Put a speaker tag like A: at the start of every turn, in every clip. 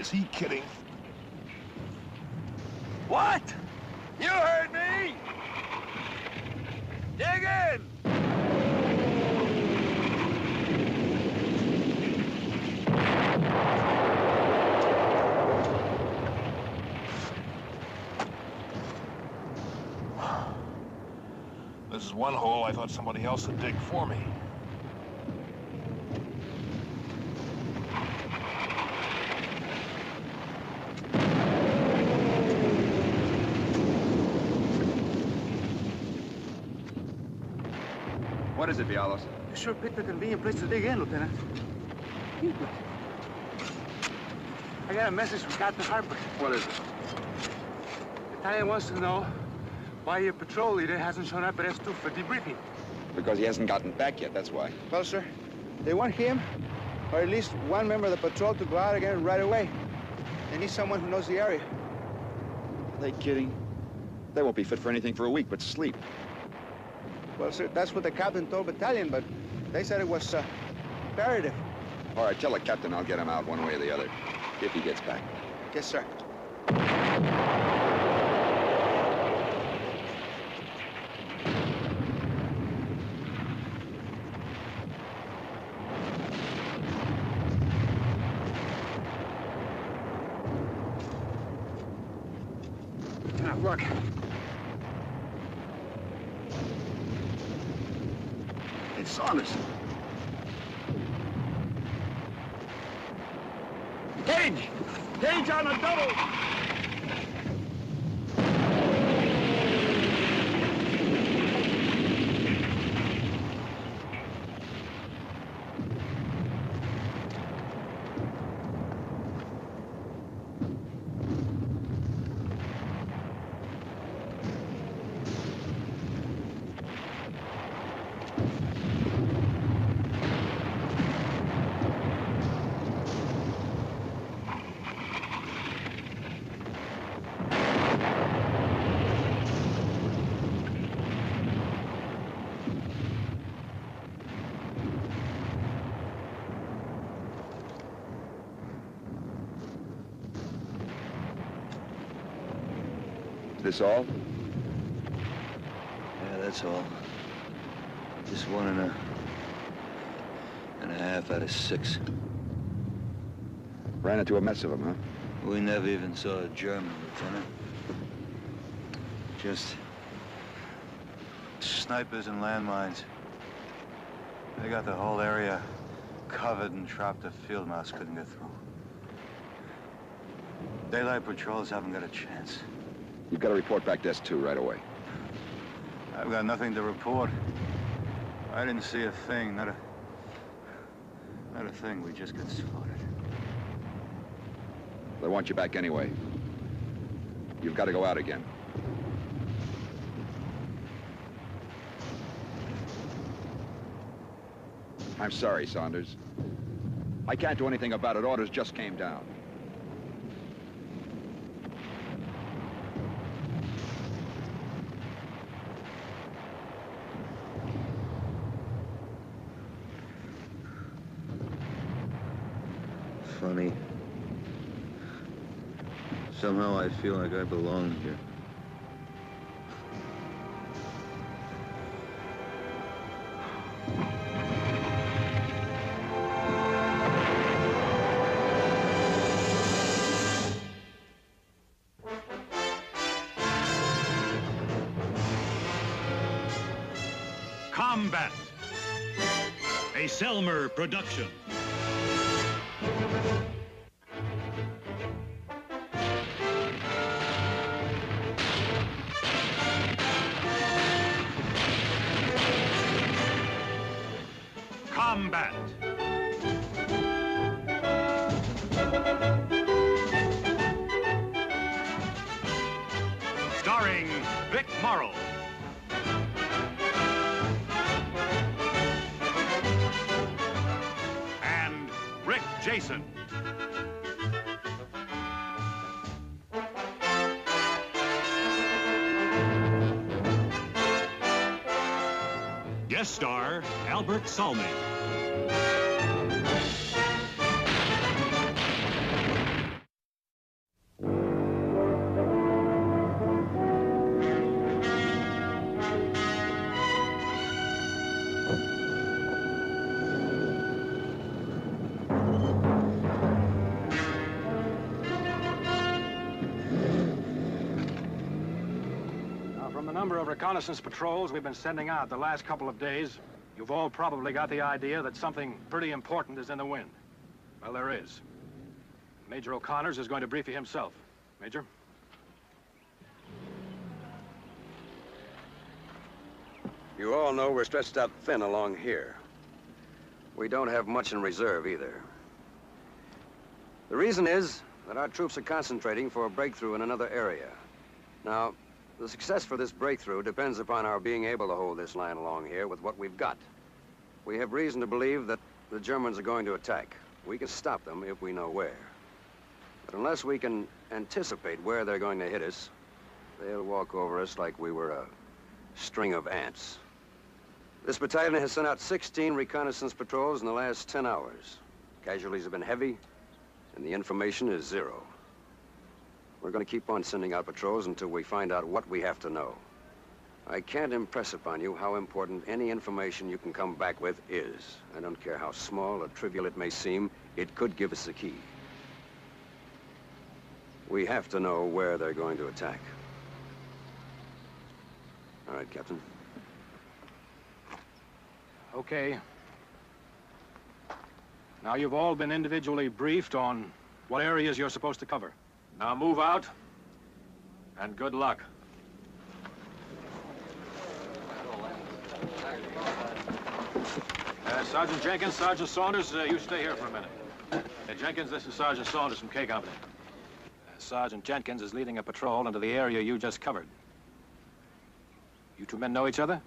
A: Is he kidding?
B: What? You heard me! Dig in!
A: This is one hole I thought somebody else would dig for me.
C: What is it, Vialos?
D: You sure picked a convenient place to dig in, Lieutenant. I got a message from Captain Harper.
C: What is it?
D: The Italian wants to know why your patrol leader hasn't shown up at S2 for debriefing.
C: Because he hasn't gotten back yet, that's why.
D: Well, sir, they want him, or at least one member of the patrol, to go out again right away. They need someone who knows the area.
C: Are they kidding? They won't be fit for anything for a week but sleep.
D: Well, sir, that's what the captain told battalion, but they said it was imperative.
C: All right, tell the captain I'll get him out one way or the other, if he gets back.
D: Yes, sir. Now, look.
C: It's Saunders.
B: Cage! Cage on a double!
C: This all?
E: Yeah, that's all. Just 1.5 out of 6.
C: Ran into a mess of them, huh?
E: We never even saw a German, Lieutenant. Just snipers and landmines. They got the whole area covered and trapped. A field mouse couldn't get through. Daylight patrols haven't got a chance.
C: You've got to report back to S2 right away.
E: I've got nothing to report. I didn't see a thing, not a thing. We just got slaughtered.
C: They want you back anyway. You've got to go out again. I'm sorry, Saunders. I can't do anything about it. Orders just came down.
E: Funny. Somehow I feel like I belong here.
F: Combat, a Selmer production. Combat. Starring Vic Morrow. And Rick Jason. Guest star Albert Salmi.
G: number of reconnaissance patrols we've been sending out the last couple of days, you've all probably got the idea that something pretty important is in the wind. Well, there is. Major O'Connor's is going to brief you himself. Major?
H: You all know we're stretched out thin along here. We don't have much in reserve either. The reason is that our troops are concentrating for a breakthrough in another area. Now, the success for this breakthrough depends upon our being able to hold this line along here with what we've got. We have reason to believe that the Germans are going to attack. We can stop them if we know where. But unless we can anticipate where they're going to hit us, they'll walk over us like we were a string of ants. This battalion has sent out 16 reconnaissance patrols in the last 10 hours. Casualties have been heavy, and the information is zero. We're going to keep on sending out patrols until we find out what we have to know. I can't impress upon you how important any information you can come back with is. I don't care how small or trivial it may seem, it could give us the key. We have to know where they're going to attack. All right, Captain.
G: Okay. Now, you've all been individually briefed on what areas you're supposed to cover. Now move out, and good luck. Sergeant Jenkins, Sergeant Saunders, you stay here for a minute. Jenkins, this is Sergeant Saunders from K Company. Sergeant Jenkins is leading a patrol into the area you just covered. You two men know each other?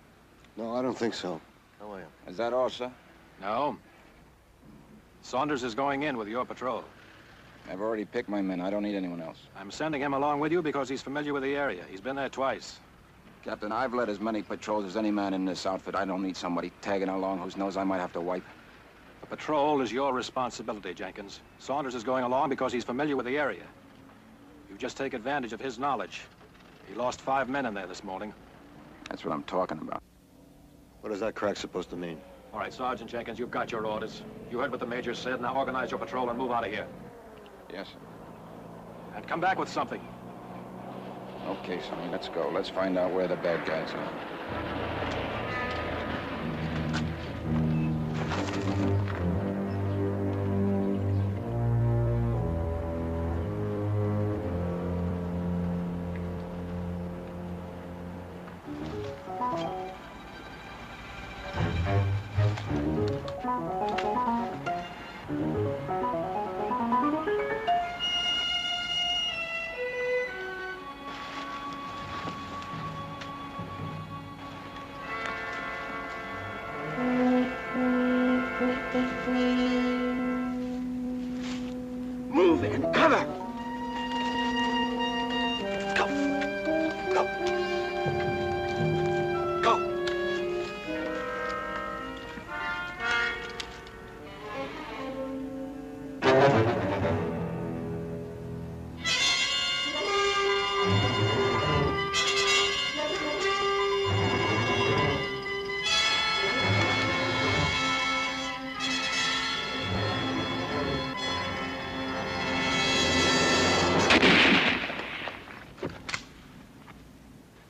I: No, I don't think so.
C: How are you? Is that all, sir?
G: No. Saunders is going in with your patrol.
C: I've already picked my men. I don't need anyone else.
G: I'm sending him along with you because he's familiar with the area. He's been there twice.
C: Captain, I've led as many patrols as any man in this outfit. I don't need somebody tagging along whose nose I might have to wipe.
G: The patrol is your responsibility, Jenkins. Saunders is going along because he's familiar with the area. You just take advantage of his knowledge. He lost 5 men in there this morning.
C: That's what I'm talking about.
I: What is that crack supposed to mean?
G: All right, Sergeant Jenkins, you've got your orders. You heard what the Major said. Now organize your patrol and move out of here.
C: Yes, sir.
G: And come back with something.
C: Okay, Sonny, let's go. Let's find out where the bad guys are.
B: Move in. Cover! Go! Go! Go!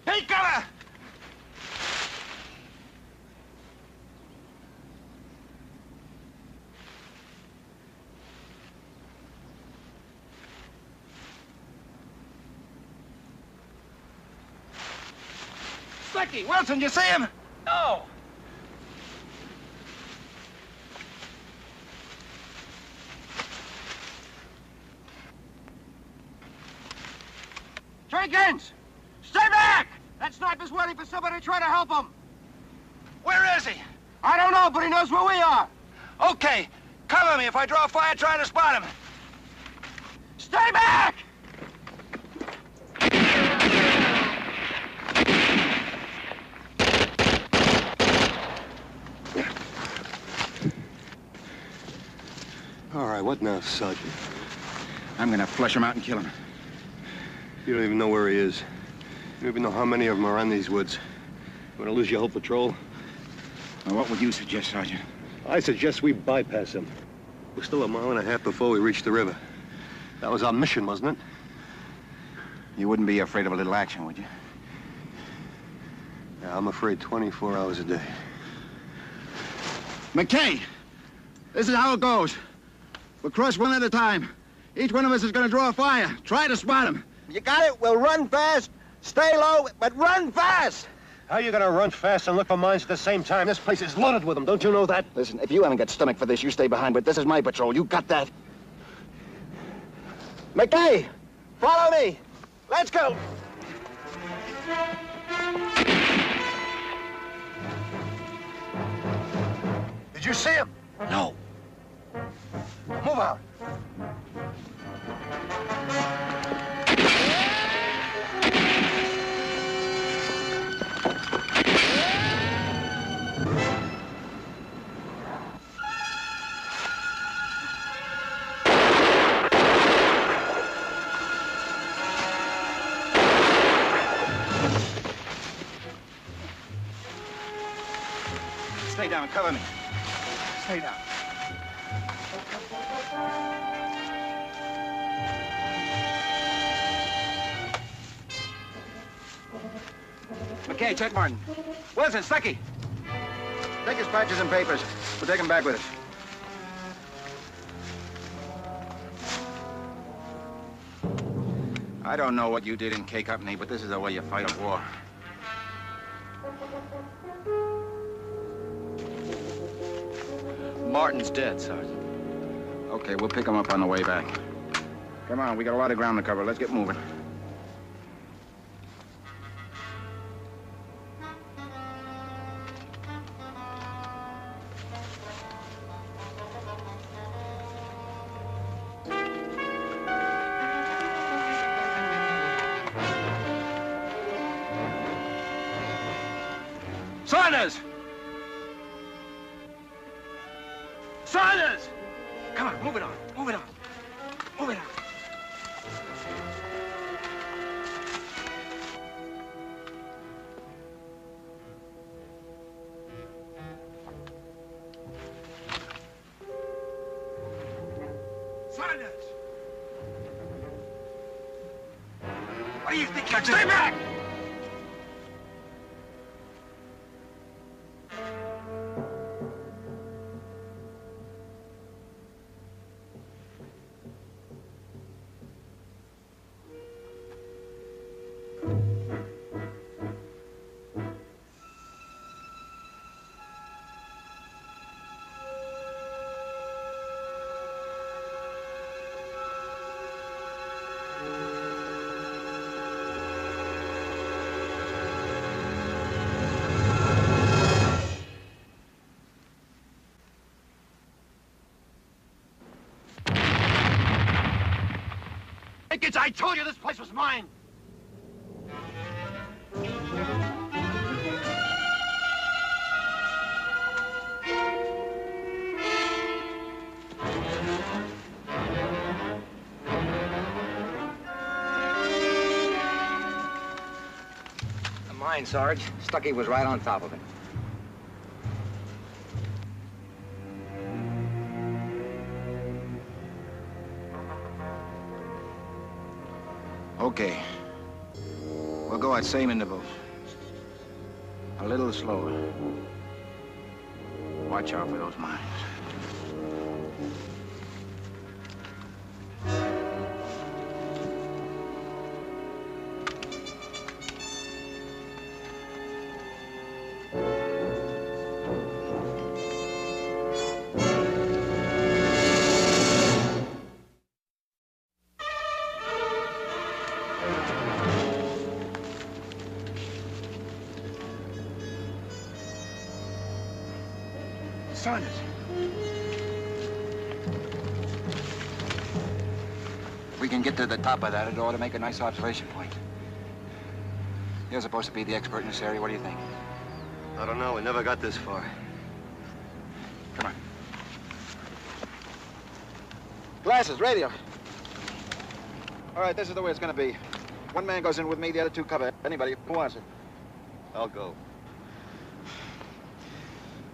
B: Take cover! Slicky! Wilson, you see him? No! Jenkins! Stay back! That sniper's waiting for somebody to try to help him. Where is he? I don't know, but he knows where we are. Okay. Cover me if I draw fire trying to spot him. Stay back!
I: All right, what now, Sergeant?
C: I'm gonna flush him out and kill him.
I: You don't even know where he is. You don't even know how many of them are in these woods. You want to lose your whole patrol?
C: Now, what would you suggest, Sergeant?
I: I suggest we bypass him. We're still 1.5 miles before we reach the river. That was our mission, wasn't it?
C: You wouldn't be afraid of a little action, would you?
I: Yeah, I'm afraid 24 hours a day.
D: McKay, this is how it goes. We'll cross one at a time. Each one of us is going to draw a fire. Try to spot him.
B: You got it? We'll run fast, stay low, but run fast!
I: How are you gonna run fast and look for mines at the same time? This place is loaded with them, don't you know that?
C: Listen, if you haven't got stomach for this, you stay behind, but this is my patrol. You got that?
B: McKay, follow me. Let's go.
I: Did you see him?
B: No.
I: Move out.
C: Stay down, cover me. Stay down. McKay, check Martin. Wilson, Stuckey. Take his patches and papers. We'll take him back with us. I don't know what you did in K Company, but this is the way you fight a war.
B: Martin's dead, Sergeant.
C: Okay, we'll pick him up on the way back. Come on, we got a lot of ground to cover. Let's get moving.
B: Saunders! Saunders! Come on, move it on, move it on, move it on. Saunders! What do you think you're doing? Stay back! I told you this place was mine!
C: The mine, Sarge. Stuckey was right on top of it. Okay. We'll go at same intervals. A little slower. Watch out for those mines.
B: Saunders.
C: If we can get to the top of that, it ought to make a nice observation point. You're supposed to be the expert in this area. What do you think?
I: I don't know. We never got this far.
C: Come on.
D: Glasses, radio. All right, this is the way it's going to be. One man goes in with me, the other two cover. Anybody who wants it.
I: I'll go.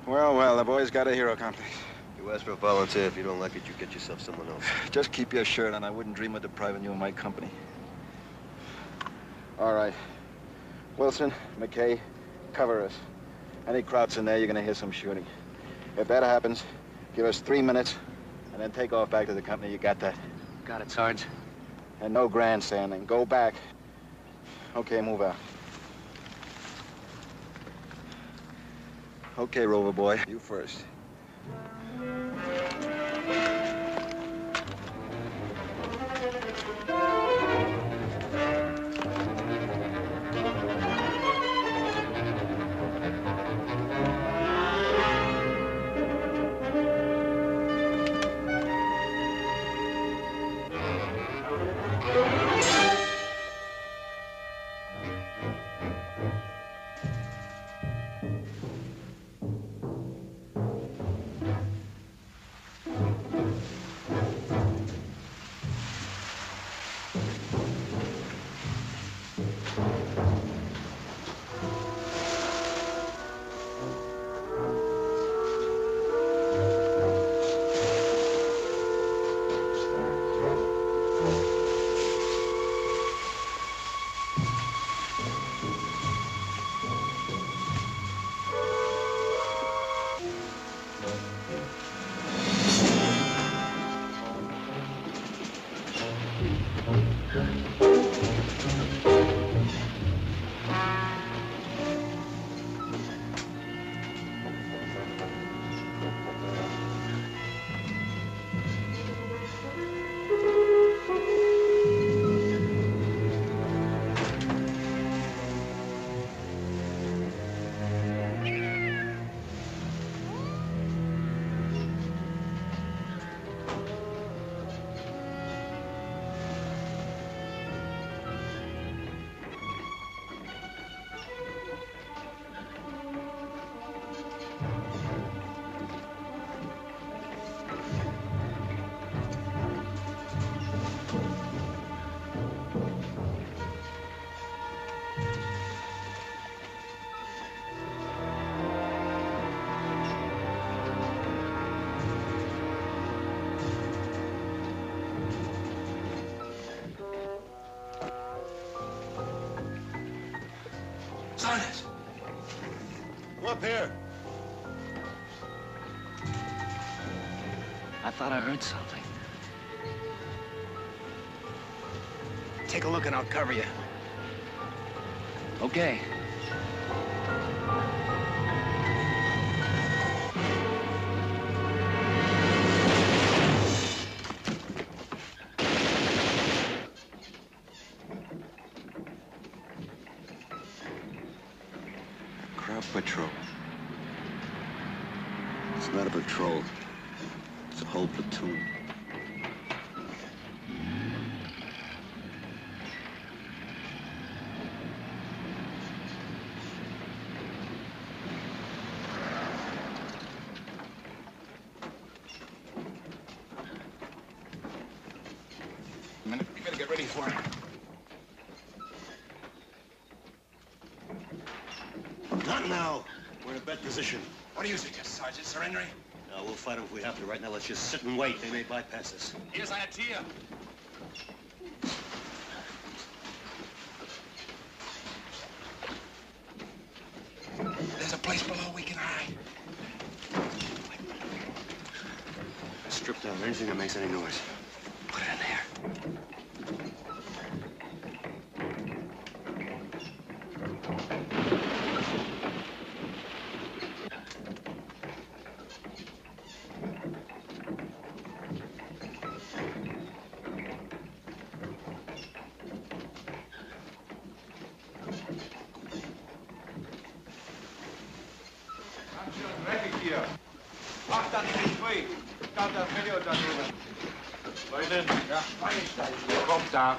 D: Well, well, the boy's got a hero complex.
I: You ask for a volunteer. If you don't like it, you get yourself someone else.
D: Just keep your shirt on. I wouldn't dream of depriving you of my company. All right. Wilson, McKay, cover us. Any crowds in there, you're gonna hear some shooting. If that happens, give us 3 minutes, and then take off back to the company. You got that?
C: Got it, Sarge.
D: And no grandstanding. Go back. Okay, move out. Okay, Rover boy. You first.
A: Saunders! Come up here.
C: I thought I heard something.
B: Take a look and I'll cover you.
C: Okay.
I: Crowd patrol. It's not a patrol. It's a whole platoon.
B: A minute, you gotta get ready for it.
J: Not now. We're in a bad position.
B: What do you suggest, Sergeant? Surrendering?
J: No, we'll fight them if we have to. Right now, let's just sit and wait. They may bypass us.
B: Here's an idea. There's a place below we can hide.
J: Strip down anything that makes any noise.
B: Put it in there. Kommt da.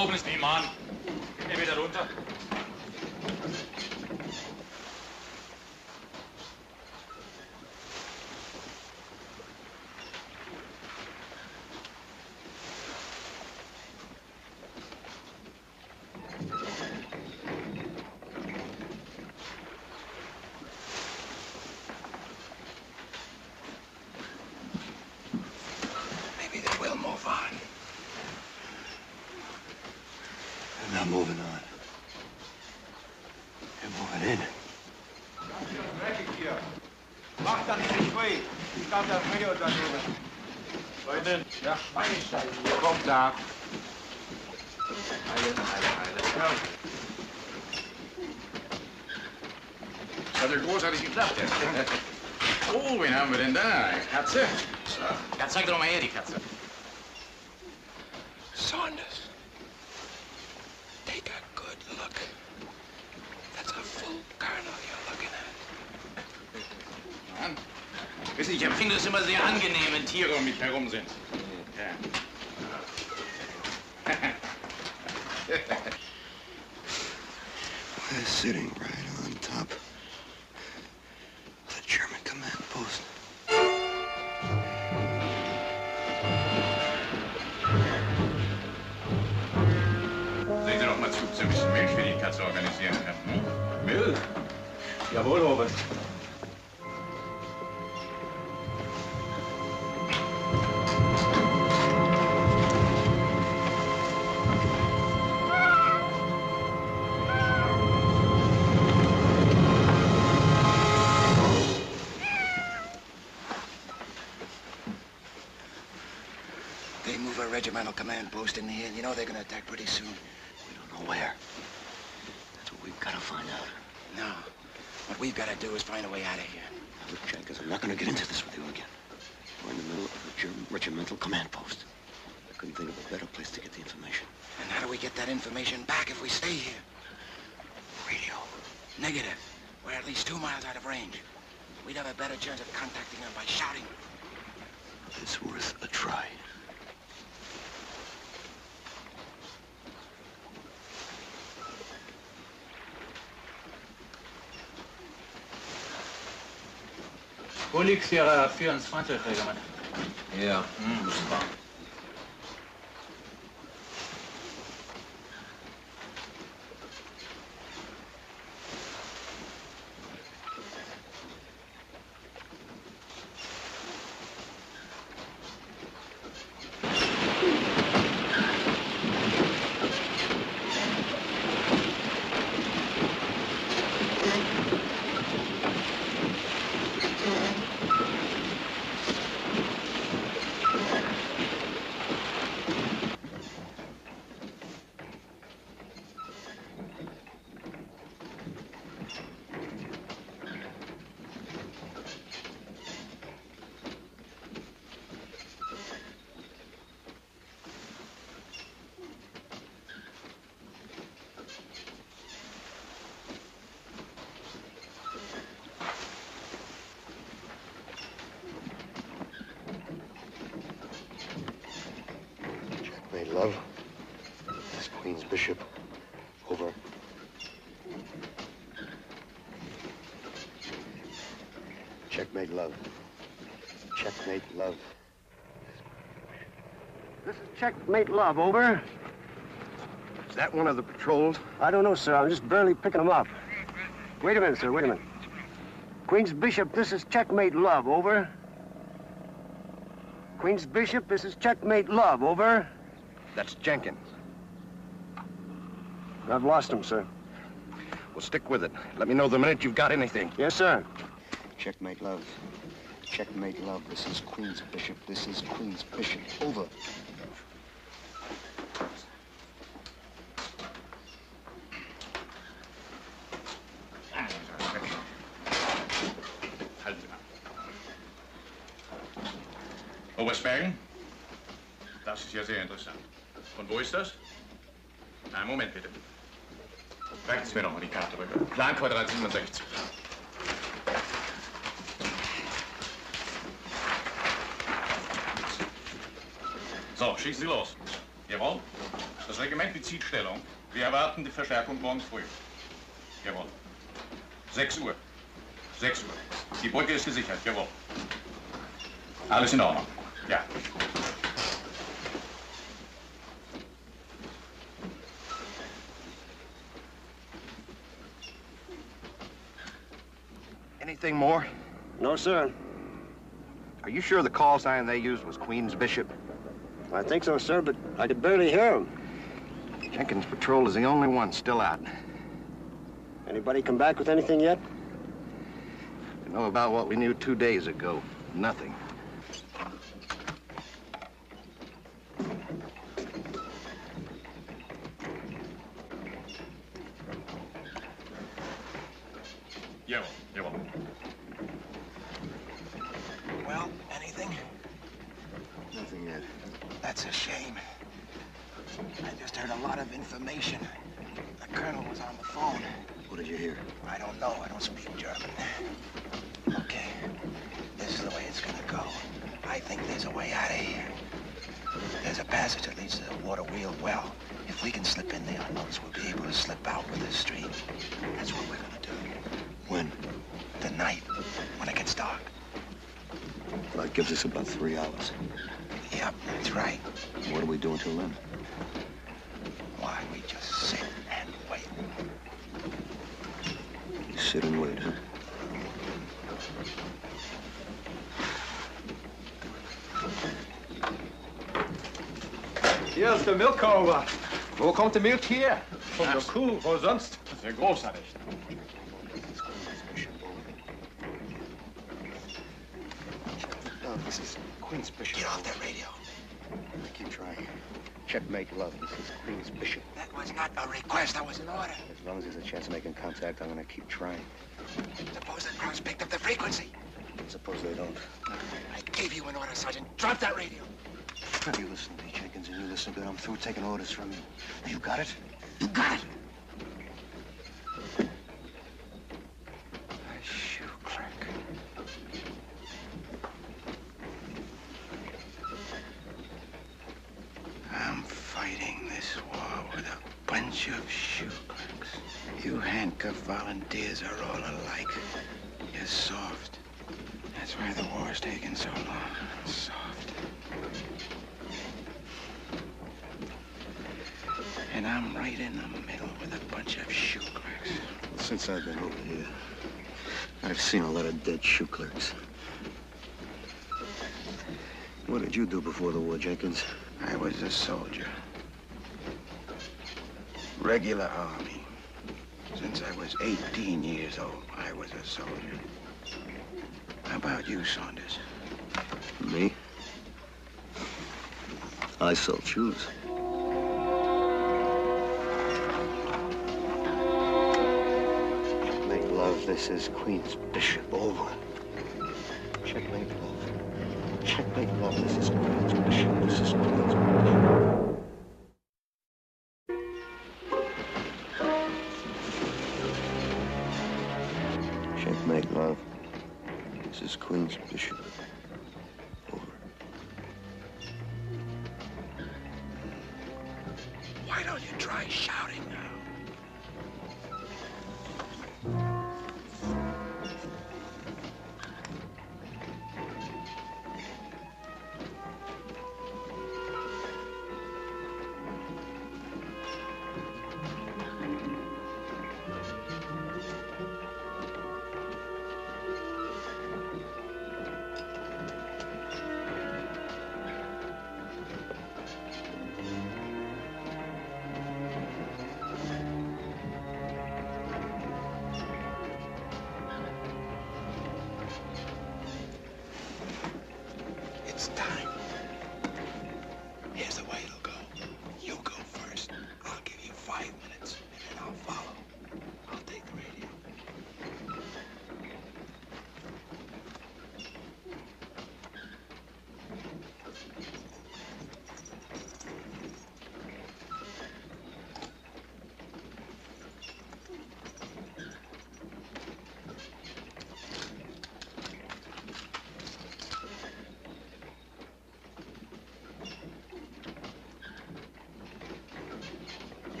K: oben ist niemand. Geh wieder runter.
A: Maybe they will move on.
I: They're not moving on. They're moving in.
B: Mach dann nicht frei. Ich glaube, das Video da drüben.
G: Was denn?
B: Ja, kommt da.
K: Das hat ja großartig geklappt, ja. Oh, wen haben wir denn da? Katze? So. Ja, zeig doch mal her, die Katze.
A: Saunders. Take a good look. That's a full kernel you're looking at.
K: Mann. Wissen Sie, ich empfinde es immer sehr angenehm, wenn Tiere um mich herum sind. Ja.
I: We're sitting right on top of the German command post.
K: Sehen Sie doch mal zu, so ein bisschen Milch für die Katze organisieren kann. Hm?
G: Milch? Jawohl, Robert.
C: They move a regimental command post in here, and you know they're gonna attack pretty soon. We don't know where.
I: That's what we've got to find out.
C: No. What we've got to do is find a way out of here.
I: Look, Jenkins, I'm not going to get into this with you again. We're in the middle of a German regimental command post. I couldn't think of a better place to get the information.
C: And how do we get that information back if we stay here?
I: Radio.
C: Negative. We're at least 2 miles out of range. We'd have a better chance of contacting them by shouting.
I: It's worth a try.
K: Wo liegt Ihre 24, Regiment?
J: Ja.
K: Super.
I: Checkmate, love. That's Queen's Bishop. Over. Checkmate, love. Checkmate, love.
L: This is Checkmate Love, over.
I: Is that one of the patrols?
L: I don't know, sir. I'm just barely picking them up. Wait a minute, sir. Wait a minute. Queen's Bishop, this is Checkmate Love, over. Queen's Bishop, this is Checkmate Love, over.
D: That's Jenkins.
L: I've lost him, sir.
D: Well, stick with it. Let me know the minute you've got anything.
L: Yes, sir.
I: Checkmate, love. Checkmate, love. This is Queen's Bishop. This is Queen's Bishop. Over.
K: Obersbergen? Das ist ja sehr interessant. Und wo ist das? Na, Moment bitte. Reicht's mir noch mal die Karte rüber. Planquadrat 67. So, schießen Sie los. Jawohl. Das Regiment bezieht Stellung. Wir erwarten die Verstärkung morgen früh. Jawohl. 6 Uhr. 6 Uhr. Die Brücke ist gesichert. Jawohl. Alles in Ordnung. Ja.
B: Anything more?
L: No, sir.
B: Are you sure the call sign they used was Queen's Bishop?
L: I think so, sir, but I could barely hear him.
B: Jenkins' patrol is the only one still out.
L: Anybody come back with anything yet?
B: You know about what we knew 2 days ago. Nothing.
K: Jawohl, jawohl.
A: Well, anything?
L: Nothing yet.
A: That's a shame. I just heard a lot of information. The colonel was on the phone.
I: What did you hear?
A: I don't know. I don't speak German. Okay. This is the way it's gonna go. I think there's a way out of here. There's a passage that leads to the water wheel well. If we can slip in there unnoticed, we'll be able to slip out with this stream. That's what we're gonna do.
I: When?
A: Tonight, when it gets dark.
I: Well, that gives us about 3 hours.
A: Yep, that's right.
I: What do we do until then?
A: Why, we just sit and wait.
I: You sit and wait, huh?
D: Hier ist der Milchkauber. Wo kommt die Milch her?
K: Von der Kuh, wo sonst? Sehr großartig.
L: No, this is Queen's Bishop.
A: Get off that radio.
L: I keep trying. Checkmate, love. This is Queen's Bishop.
A: That was not a request. That was an order.
L: As long as there's a chance of making contact, I'm gonna keep trying.
A: Suppose the crowds picked up the frequency.
L: Suppose they don't.
A: I gave you an order, Sergeant. Drop that radio.
L: You listen to me, Jenkins, and you listen good. I'm through taking orders from you. Now, you got it?
A: You got it.
B: A shoe clerk. I'm fighting this war with a bunch of shoe clerks. You handcuffed volunteers are all alike. You're soft. That's why the war's taking so long. Soft. And I'm right in the middle with a bunch of shoe clerks.
I: Since I've been over here, I've seen a lot of dead shoe clerks. What did you do before the war, Jenkins?
B: I was a soldier. Regular army. Since I was 18 years old, I was a soldier. How about you, Saunders?
I: Me? I sold shoes.
L: Checkmate, love. This is Queen's Bishop. Over. Checkmate, love. Checkmate, love. This is Queen's Bishop. This is Queen's Bishop. Checkmate, love. This is Queen's Bishop. Over.
A: Why don't you try shouting now?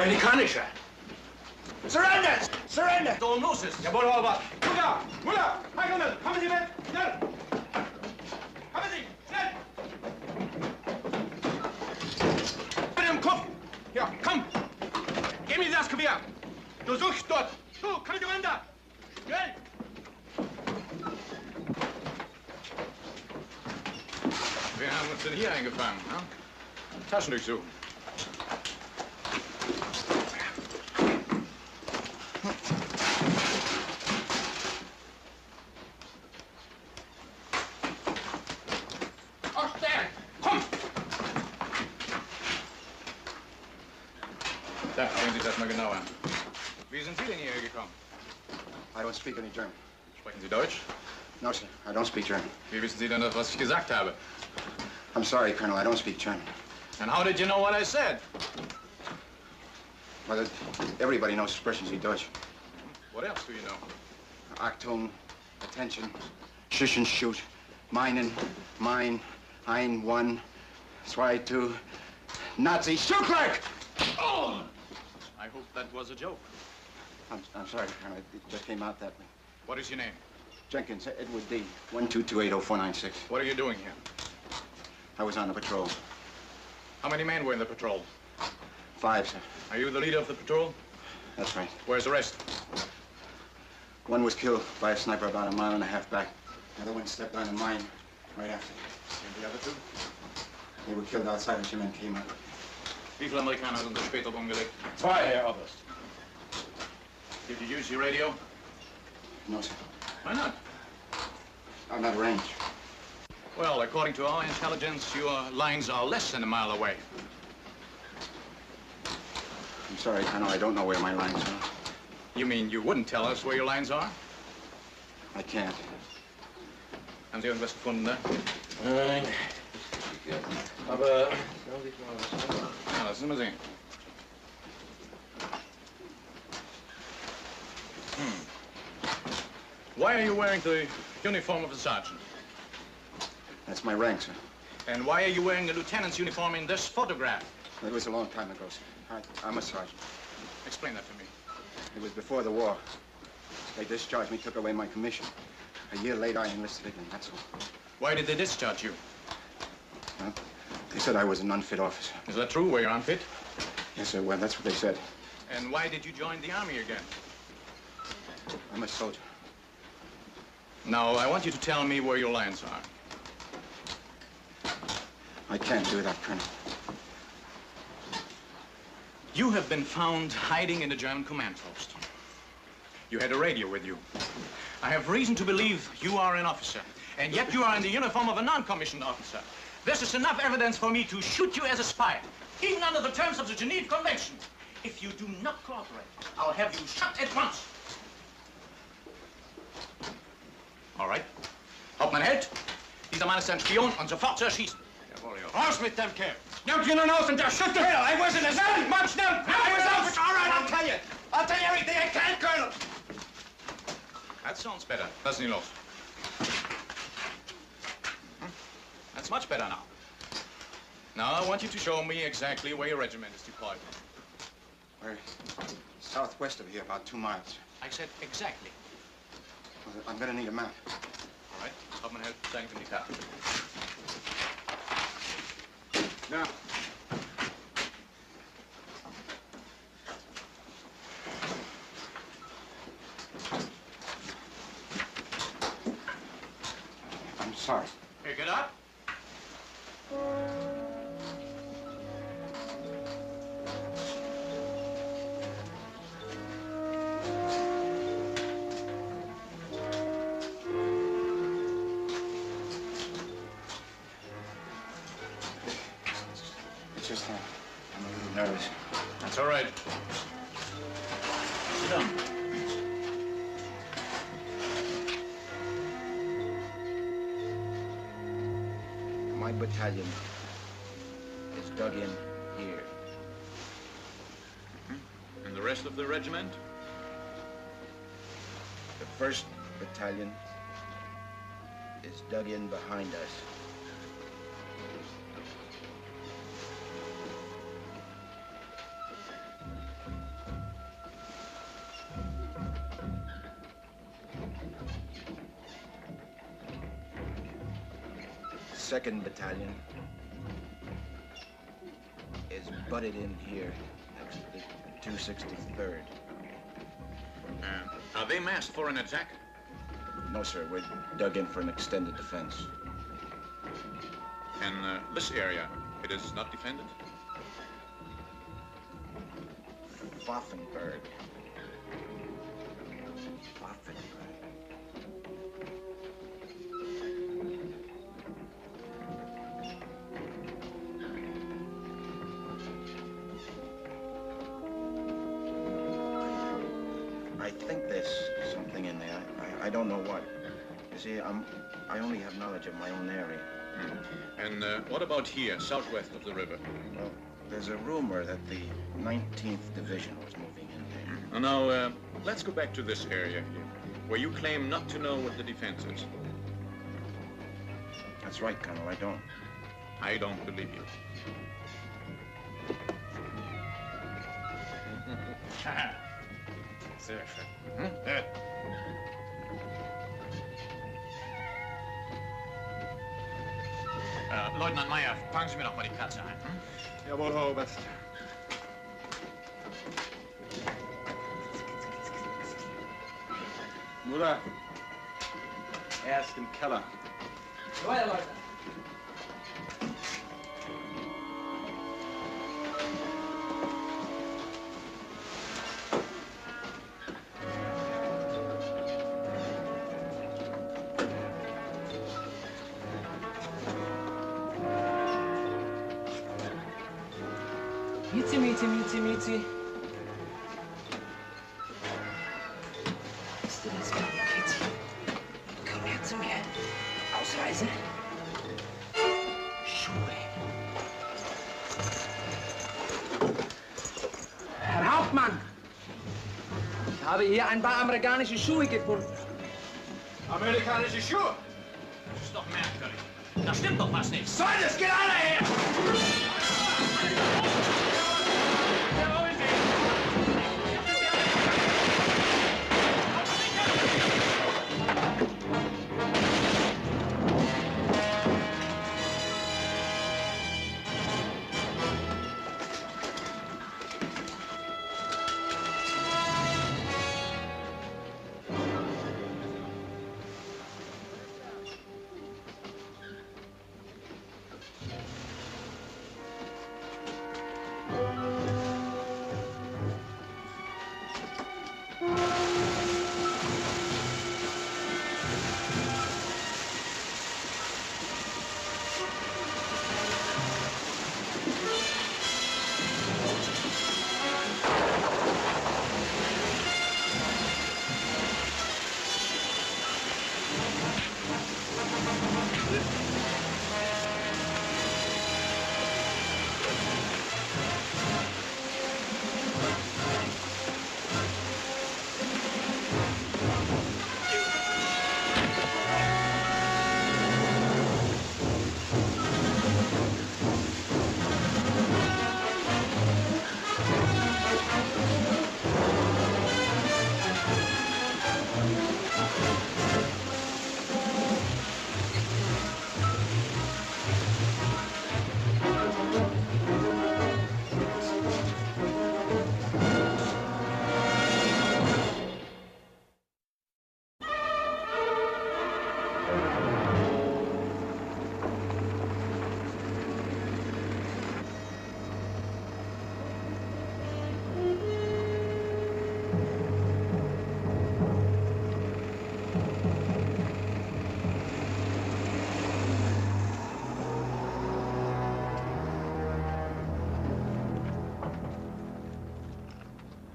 G: Amerikanischer. Surrender! Surrender! Dolnusis! Jawohl, Albert. Müller! Müller! Heidelmann! Kommen Sie mit! Schnell! Kommen Sie! Schnell! Mit dem Kopf! Ja, komm! Gib mir das Gewehr! Du suchst dort! Du, komm du runter! Schnell!
K: Wir haben uns denn hier eingefangen, ne? Taschen durchsuchen. Da, sehen Sie das mal genau an. Wie sind Sie denn hierher gekommen?
C: I don't speak any German.
K: Sprechen Sie Deutsch?
C: No, sir. I don't speak German.
K: Wie wissen Sie denn das, was ich gesagt habe?
C: I'm sorry, Colonel. I don't speak German.
K: And how did you know what I said?
C: Well, everybody knows expressions in Deutsch.
K: What else do you know?
C: Achtung, attention, schuss and shoot, meinen, mein, ein, one, zwei, two, Nazi, shoot like!
K: Oh! I hope that was a joke.
C: I'm sorry, Colonel. It just came out that way.
K: What is your name?
C: Jenkins, Edward D. 12280-496.
K: What are you doing here?
C: I was on the patrol.
K: How many men were in the patrol?
C: 5, sir.
K: Are you the leader of the patrol?
C: That's right.
K: Where's the rest?
C: One was killed by a sniper about a mile and a half back. The other one stepped on a mine right after.
K: And the other two?
C: They were killed outside as your men came up.
K: Wie viele Amerikaner sind da später umgelegt?
G: 2, Herr Oberst.
K: Did you use your radio?
C: No, sir.
K: Why not?
C: I'm not arranged.
K: Well, according to our intelligence, your lines are less than a mile away.
C: I'm sorry, Colonel. I don't know where my lines are.
K: You mean you wouldn't tell us where your lines are?
C: I can't.
K: Haben Sie irgendwas gefunden, ne?
G: Nein. Aber...
K: Ja, lassen Sie mal sehen. Why are you wearing the uniform of a sergeant?
C: That's my rank, sir.
K: And why are you wearing a lieutenant's uniform in this photograph?
C: It was a long time ago, sir. I'm a sergeant.
K: Explain that to me.
C: It was before the war. They discharged me, took away my commission. A year later, I enlisted again, that's all.
K: Why did they discharge you?
C: Well, they said I was an unfit officer.
K: Is that true? Were you unfit?
C: Yes, sir. Well, that's what they said.
K: And why did you join the army again?
C: I'm a soldier.
K: Now, I want you to tell me where your lines are.
C: I can't do that, Colonel.
K: You have been found hiding in the German command post. You had a radio with you. I have reason to believe you are an officer, and yet you are in the uniform of a non-commissioned officer. This is enough evidence for me to shoot you as a spy, even under the terms of the Geneva Convention. If you do not cooperate, I'll have you shot at once. All right. Hauptmann Held, dieser Mann ist ein Spion und sofort zu erschießen.
G: Jawohl, ja.
K: Raus mit dem Kerl! Nehmt ihn nun aus und der Schütte!
G: I wasn't as...
K: Mann, schnell!
G: I was out! All right, I'll tell you. I'll tell you everything I can, Colonel.
K: That sounds better. Lassen Sie los. That's much better now. Now, I want you to show me exactly where your regiment is deployed.
C: We're southwest of here, about 2 miles.
K: I said exactly.
C: Well, I'm gonna need a map.
K: All right. Hauptmann Held, zeigen Sie mir die Karte.
C: Now. I'm sorry.
K: Here, get up.
C: It's just that I'm a little nervous.
K: That's all right. Sit down.
C: My battalion is dug in here.
K: And the rest of the regiment?
C: The 1st Battalion is dug in behind us.
A: 2nd Battalion is butted in here next to the 263rd.
K: Are they massed for an attack?
A: No, sir. We're dug in for an extended defense.
K: And this area, it is not defended?
A: Pfaffenberg. I think there's something in there. I don't know what. You see, I only have knowledge of my own area.
K: And what about here, southwest of the river?
A: Well, there's a rumor that the 19th Division was moving in there.
K: Now, let's go back to this area here, where you claim not to know what the defense is.
A: That's right, Colonel, I don't.
K: I don't believe you. Sehr schön. Leutnant Meyer, fangen Sie mir doch mal die Katze ein.
D: Jawohl, Herr Oberst. Mutter, er ist im Keller.
B: Jawohl, Leutnant.
M: Miezi. Bist du das Kitty? Komm her zu mir. Ausreise. Schuhe. Herr Hauptmann! Ich habe hier ein paar amerikanische Schuhe gefunden.
B: Amerikanische Schuhe?
G: Das ist doch merkwürdig. Da stimmt doch was nicht.
B: Soll das? Geht alle her!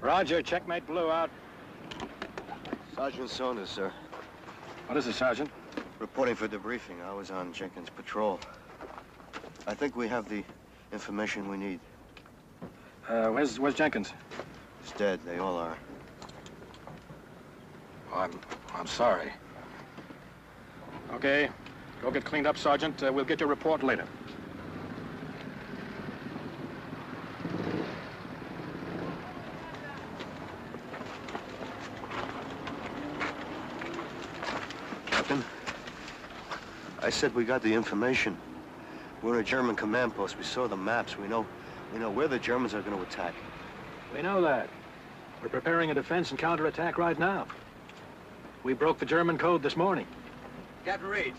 G: Roger, checkmate blew out.
L: Sergeant Saunders, sir.
G: What is it, Sergeant?
L: Reporting for debriefing. I was on Jenkins' patrol. I think we have the information we need.
G: Where's Jenkins?
L: He's dead. They all are.
G: Oh, I'm sorry. Okay, go get cleaned up, Sergeant. We'll get your report later.
L: Captain, I said we got the information. We're in a German command post. We saw the maps. We know where the Germans are going to attack.
G: We know that. We're preparing a defense and counterattack right now. We broke the German code this morning.
C: Captain Reed.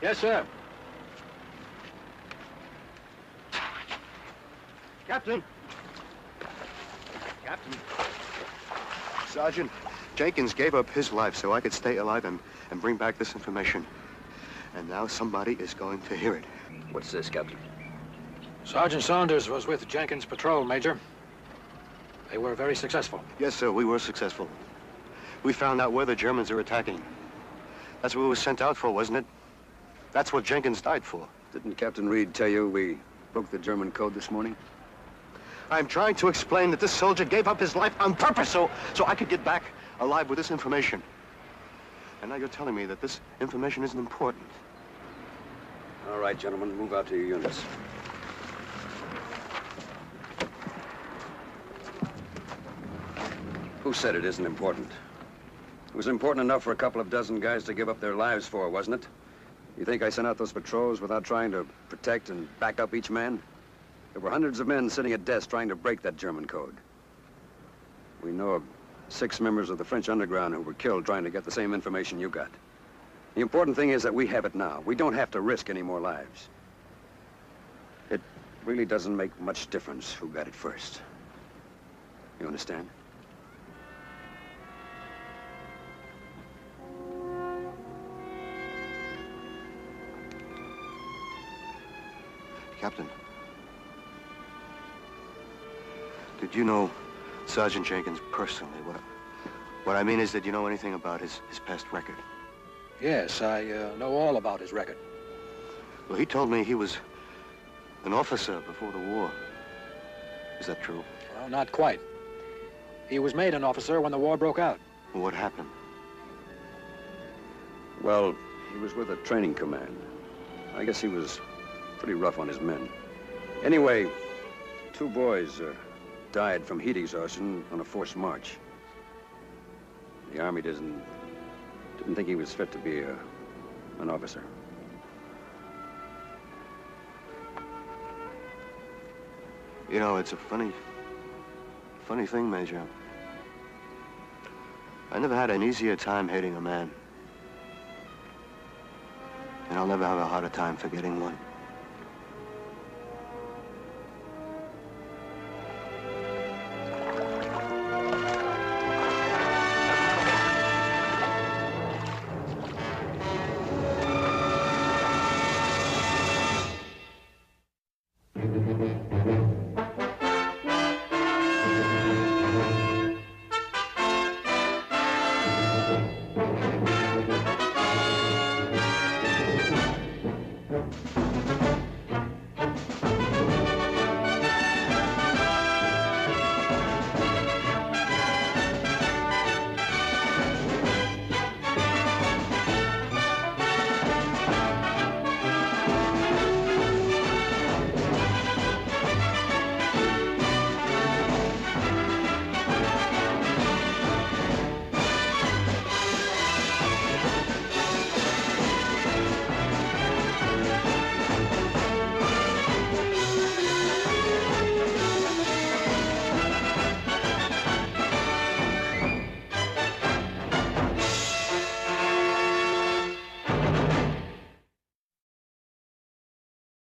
G: Yes, sir.
L: Captain. Captain. Sergeant, Jenkins gave up his life so I could stay alive and bring back this information. And now somebody is going to hear it.
H: What's this, Captain?
G: Sergeant Saunders was with Jenkins' patrol, Major. They were very successful.
L: Yes, sir, we were successful. We found out where the Germans are attacking. That's what we were sent out for, wasn't it? That's what Jenkins died for.
H: Didn't Captain Reed tell you we broke the German code this morning?
L: I'm trying to explain that this soldier gave up his life on purpose so I could get back alive with this information. And now you're telling me that this information isn't important.
H: All right, gentlemen, move out to your units. Who said it isn't important? It was important enough for a couple of dozen guys to give up their lives for, wasn't it? You think I sent out those patrols without trying to protect and back up each man? There were hundreds of men sitting at desks trying to break that German code. We know of 6 members of the French underground who were killed trying to get the same information you got. The important thing is that we have it now. We don't have to risk any more lives. It really doesn't make much difference who got it first. You understand?
L: Captain, did you know Sergeant Jenkins personally? What I mean is, did you know anything about his past record?
G: Yes, I know all about his record.
L: Well, he told me he was an officer before the war. Is that true?
G: Well, not quite. He was made an officer when the war broke out.
L: Well, what happened?
H: Well, he was with a training command. I guess he was pretty rough on his men. Anyway, 2 boys died from heat exhaustion on a forced march. The Army didn't think he was fit to be an officer.
L: You know, it's a funny thing, Major. I never had an easier time hating a man. And I'll never have a harder time forgetting one.